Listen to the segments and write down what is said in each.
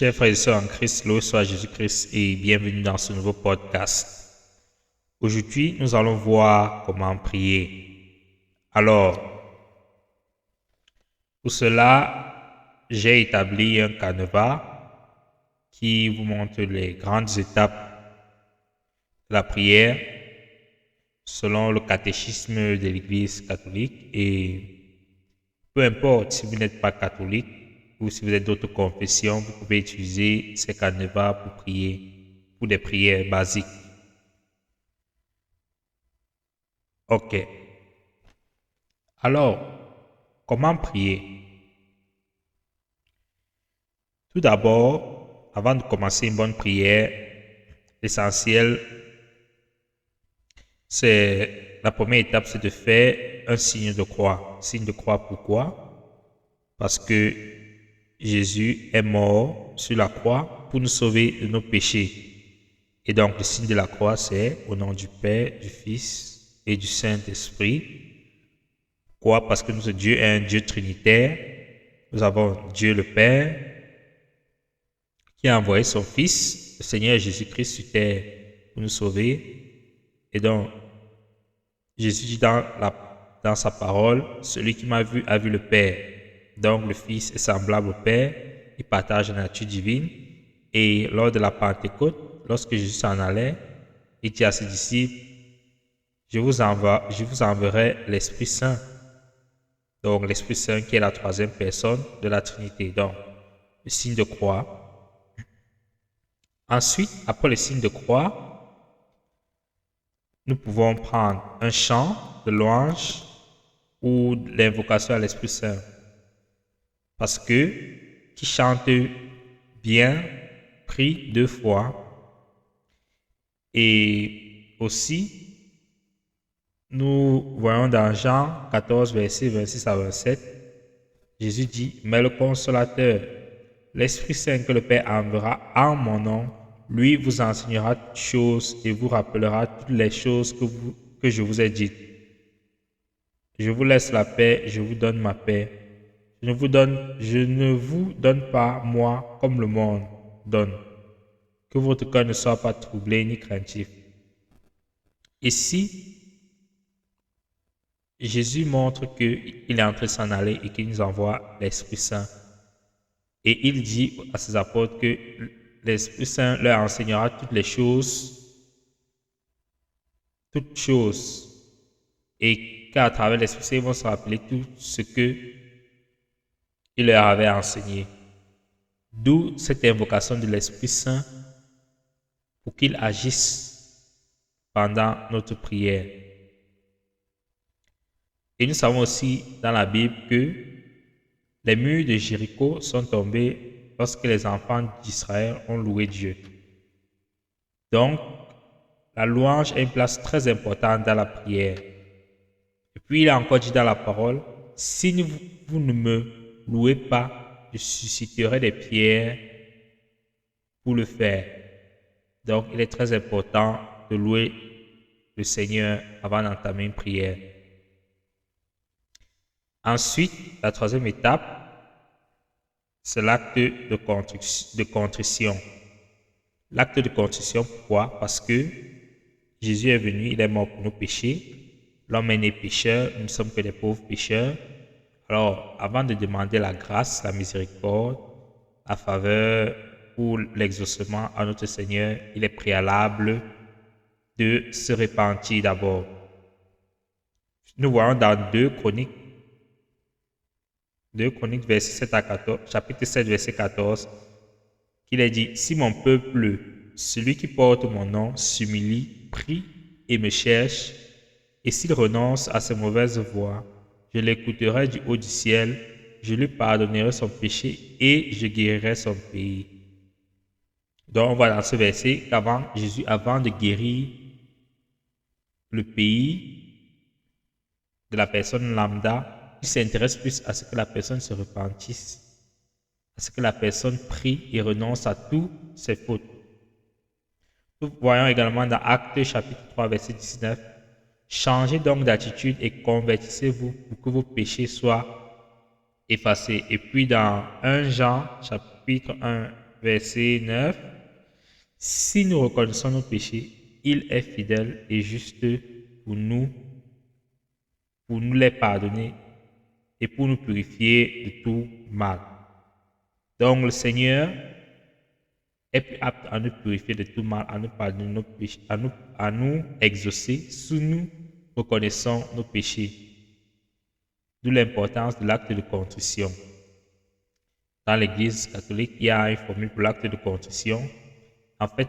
Chers frères et sœurs en Christ, loué soit Jésus-Christ et bienvenue dans ce nouveau podcast. Aujourd'hui, nous allons voir comment prier. Alors, pour cela, j'ai établi un canevas qui vous montre les grandes étapes de la prière selon le catéchisme de l'Église catholique. Et peu importe si vous n'êtes pas catholique ou si vous êtes d'autres confessions, vous pouvez utiliser ces canevas pour prier, pour des prières basiques. Ok. Alors, comment prier? Tout d'abord, avant de commencer une bonne prière, l'essentiel, c'est la première étape, c'est de faire un signe de croix. Signe de croix, pourquoi? Parce que Jésus est mort sur la croix pour nous sauver de nos péchés. Et donc, le signe de la croix, c'est au nom du Père, du Fils et du Saint-Esprit. Pourquoi? Parce que notre Dieu est un Dieu trinitaire. Nous avons Dieu le Père qui a envoyé son Fils, le Seigneur Jésus-Christ, sur terre pour nous sauver. Et donc, Jésus dit dans sa parole, celui qui m'a vu a vu le Père. Donc, le Fils est semblable au Père, il partage la nature divine. Et lors de la Pentecôte, lorsque Jésus s'en allait, il dit à ses disciples, je vous enverrai l'Esprit Saint. Donc, l'Esprit Saint qui est la troisième personne de la Trinité. Donc, le signe de croix. Ensuite, après le signe de croix, nous pouvons prendre un chant de louange ou l'invocation à l'Esprit Saint. Parce que qui chante bien prie 2 fois. Et aussi, nous voyons dans Jean 14, versets 26 à 27, Jésus dit, mais le consolateur, l'Esprit Saint que le Père enverra en mon nom, lui vous enseignera toutes choses et vous rappellera toutes les choses que je vous ai dites. Je vous laisse la paix, je vous donne ma paix. Je ne vous donne pas, moi, comme le monde donne. Que votre cœur ne soit pas troublé ni craintif. Ici, Jésus montre qu'il est en train de s'en aller et qu'il nous envoie l'Esprit Saint. Et il dit à ses apôtres que l'Esprit Saint leur enseignera toutes choses. Et qu'à travers l'Esprit Saint, ils vont se rappeler tout ce qu'il leur avait enseigné. D'où cette invocation de l'Esprit Saint pour qu'il agisse pendant notre prière. Et nous savons aussi dans la Bible que les murs de Jéricho sont tombés lorsque les enfants d'Israël ont loué Dieu. Donc, la louange a une place très importante dans la prière. Et puis, il a encore dit dans la parole, si vous ne me louez pas, je susciterai des pierres pour le faire. Donc, il est très important de louer le Seigneur avant d'entamer une prière. Ensuite, la troisième étape, c'est l'acte de contrition. L'acte de contrition, pourquoi? Parce que Jésus est venu, il est mort pour nos péchés. L'homme est né pécheur, nous ne sommes que des pauvres pécheurs. Alors, avant de demander la grâce, la miséricorde, la faveur ou l'exaucement à notre Seigneur, il est préalable de se repentir d'abord. Nous voyons dans 2 Chroniques, verset 7 à 14, chapitre 7, verset 14, qu'il est dit, si mon peuple, celui qui porte mon nom, s'humilie, prie et me cherche, et s'il renonce à ses mauvaises voies, je l'écouterai du haut du ciel, je lui pardonnerai son péché et je guérirai son pays. Donc on voit dans ce verset qu'avant Jésus, avant de guérir le pays de la personne lambda, il s'intéresse plus à ce que la personne se repentisse, à ce que la personne prie et renonce à toutes ses fautes. Nous voyons également dans Actes chapitre 3, verset 19, changez donc d'attitude et convertissez-vous pour que vos péchés soient effacés. Et puis dans 1 Jean chapitre 1, verset 9. Si nous reconnaissons nos péchés, il est fidèle et juste pour nous les pardonner et pour nous purifier de tout mal. Donc le Seigneur est plus apte à nous purifier de tout mal, à nous pardonner nos péchés, à nous exaucer si nous reconnaissons nos péchés. D'où l'importance de l'acte de contrition. Dans l'Église catholique, il y a une formule pour l'acte de contrition. En fait,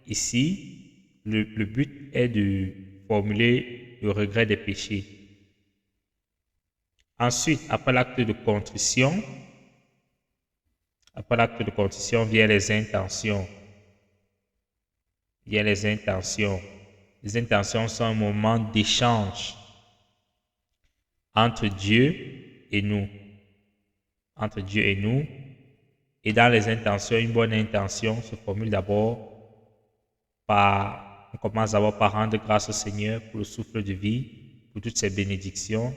ici, le but est de formuler le regret des péchés. Ensuite, après l'acte de contrition, viennent les intentions. Les intentions sont un moment d'échange entre Dieu et nous. Et dans les intentions, une bonne intention se formule d'abord on commence d'abord par rendre grâce au Seigneur pour le souffle de vie, pour toutes ses bénédictions.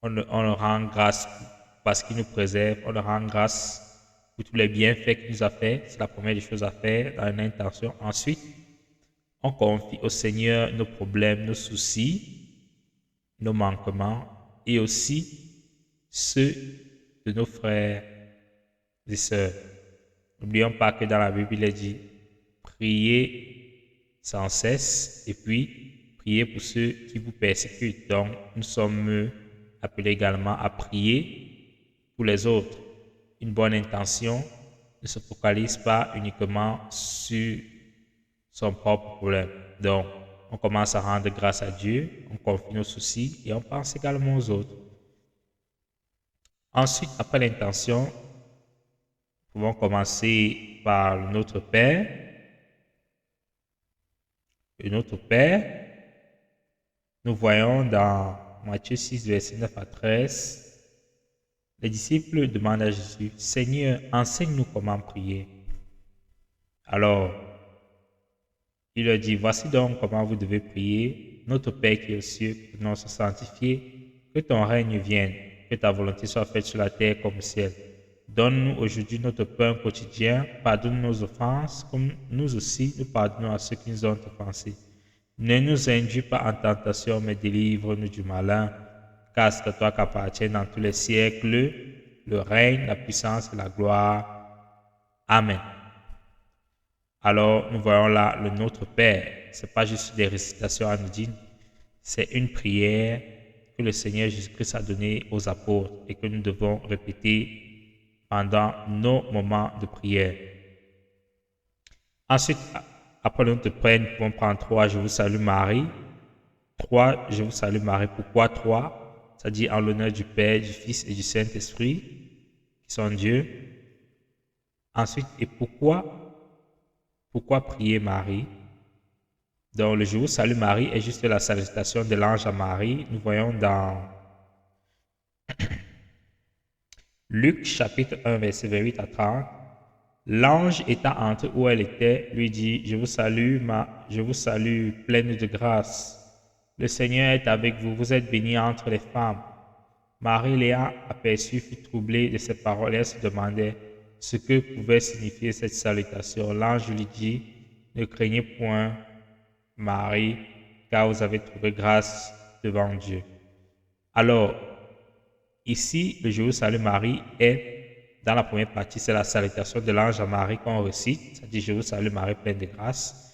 On le rend grâce parce qu'il nous préserve. On le rend grâce pour tous les bienfaits qu'il nous a fait. C'est la première des choses à faire dans une intention. Ensuite, on confie au Seigneur nos problèmes, nos soucis, nos manquements et aussi ceux de nos frères et sœurs. N'oublions pas que dans la Bible, il est dit priez sans cesse et puis priez pour ceux qui vous persécutent. Donc, nous sommes appelés également à prier pour les autres. Une bonne intention ne se focalise pas uniquement sur son propre problème. Donc, on commence à rendre grâce à Dieu, on confie nos soucis et on pense également aux autres. Ensuite, après l'intention, nous pouvons commencer par le Notre Père. Le Notre Père, nous voyons dans Matthieu 6, verset 9 à 13, les disciples demandent à Jésus, « Seigneur, enseigne-nous comment prier. » Alors, il leur dit, « Voici donc comment vous devez prier. Notre Père qui est aux cieux, que ton nom soit sanctifié, que ton règne vienne, que ta volonté soit faite sur la terre comme au ciel. Donne-nous aujourd'hui notre pain quotidien. Pardonne nos offenses, comme nous aussi nous pardonnons à ceux qui nous ont offensés. Ne nous induis pas en tentation, mais délivre-nous du malin. Car c'est à toi qu'appartiennent dans tous les siècles le règne, la puissance et la gloire. Amen. » Alors, nous voyons là le Notre Père. Ce n'est pas juste des récitations anodines, c'est une prière que le Seigneur Jésus-Christ a donnée aux apôtres et que nous devons répéter pendant nos moments de prière. Ensuite, après le Notre Père, nous pouvons prendre 3, je vous salue Marie. 3, je vous salue Marie. Pourquoi 3? C'est-à-dire en l'honneur du Père, du Fils et du Saint-Esprit, qui sont Dieu. Ensuite, et pourquoi prier Marie? Donc, le je vous salue Marie est juste la salutation de l'ange à Marie. Nous voyons dans Luc chapitre 1, verset 28 à 30. L'ange étant entré où elle était, lui dit, je vous salue, pleine de grâce. Le Seigneur est avec vous, vous êtes bénie entre les femmes. Marie l'ayant aperçue fut troublée de ces paroles et elle se demandait ce que pouvait signifier cette salutation. L'ange lui dit, ne craignez point, Marie, car vous avez trouvé grâce devant Dieu. Alors, ici, le je vous salue Marie est, dans la première partie, c'est la salutation de l'ange à Marie qu'on récite, c'est-à-dire je vous salue Marie pleine de grâce.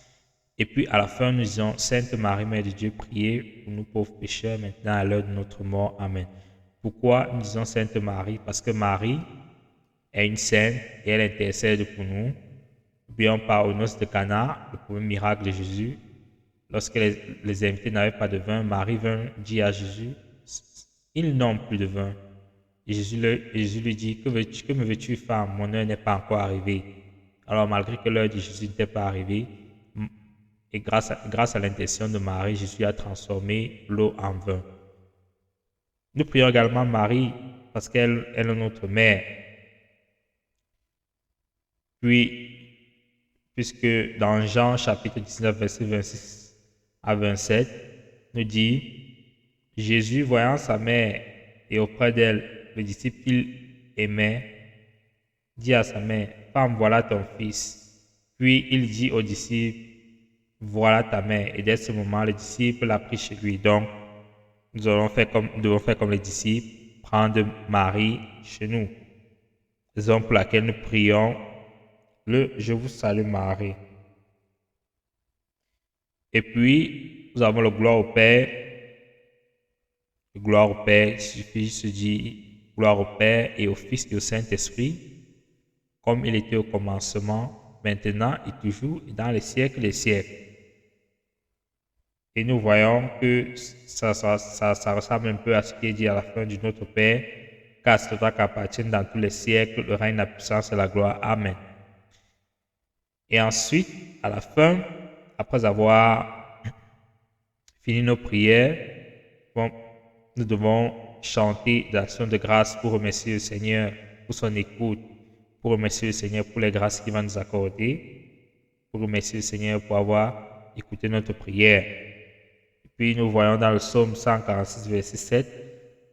Et puis à la fin, nous disons Sainte Marie, Mère de Dieu, priez pour nous pauvres pécheurs, maintenant à l'heure de notre mort. Amen. Pourquoi nous disons Sainte Marie? Parce que Marie est une sainte et elle intercède pour nous. N'oublions pas aux noces de Cana, le premier miracle de Jésus. Lorsque les invités n'avaient pas de vin, Marie vint dire à Jésus, ils n'ont plus de vin. Et Jésus lui dit, que me veux-tu, femme? Mon heure n'est pas encore arrivée. Alors, malgré que l'heure de Jésus n'était pas arrivée, et grâce à l'intention de Marie, Jésus a transformé l'eau en vin. Nous prions également Marie parce qu'elle est notre mère. Puis, puisque dans Jean chapitre 19, verset 26 à 27, nous dit, Jésus, voyant sa mère et auprès d'elle le disciple qu'il aimait, dit à sa mère, femme, voilà ton fils. Puis il dit aux disciples, voilà ta mère. Et dès ce moment, les disciples l'a pris chez lui. Donc, nous devons faire comme les disciples, prendre Marie chez nous. Raison pour laquelle nous prions le Je vous salue Marie. Et puis, nous avons le gloire au Père. Le gloire au Père, il suffit de se dire gloire au Père et au Fils et au Saint-Esprit, comme il était au commencement, maintenant et toujours et dans les siècles des siècles. Et nous voyons que ça ressemble un peu à ce qui est dit à la fin du Notre Père, car c'est toi qui appartiens dans tous les siècles le règne, la puissance et la gloire. Amen. Et ensuite, à la fin, après avoir fini nos prières, nous devons chanter d'actions de grâce pour remercier le Seigneur pour son écoute, pour remercier le Seigneur pour les grâces qu'il va nous accorder, pour remercier le Seigneur pour avoir écouté notre prière. Et puis nous voyons dans le psaume 146, verset 7,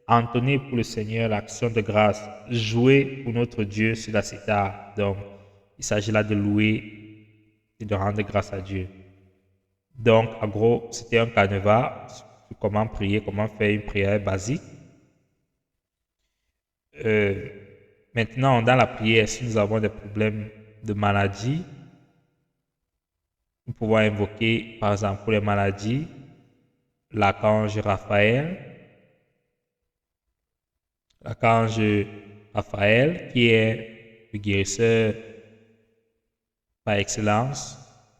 entonnez pour le Seigneur l'action de grâce, jouez pour notre Dieu sur la cithare. Donc, il s'agit là de louer et de rendre grâce à Dieu. Donc, en gros, c'était un canevas sur comment prier, comment faire une prière basique. Maintenant, dans la prière, si nous avons des problèmes de maladie, nous pouvons invoquer, par exemple, pour les maladies, l'archange Raphaël. L'archange Raphaël, qui est le guérisseur par excellence.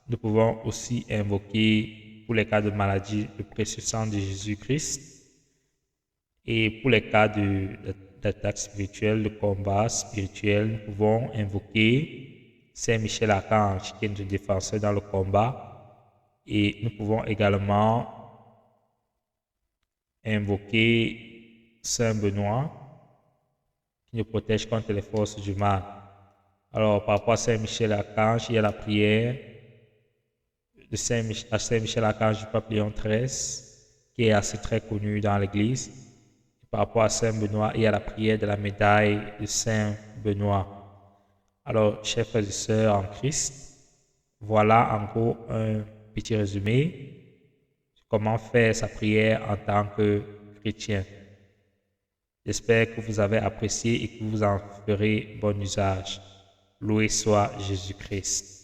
Nous pouvons aussi invoquer, pour les cas de maladie, le précieux sang de Jésus-Christ. Et pour les cas d'attaque spirituelle, de combat spirituel, nous pouvons invoquer Saint Michel Archange, qui est notre défenseur dans le combat. Et nous pouvons également invoquer Saint Benoît, qui nous protège contre les forces du mal. Alors, par rapport à Saint Michel Archange, il y a la prière de Saint Michel Archange du pape Léon XIII, qui est assez très connue dans l'Église. Par rapport à Saint Benoît, il y a la prière de la médaille de Saint Benoît. Alors, chers frères et sœurs en Christ, voilà en gros un petit résumé de comment faire sa prière en tant que chrétien. J'espère que vous avez apprécié et que vous en ferez bon usage. Loué soit Jésus-Christ.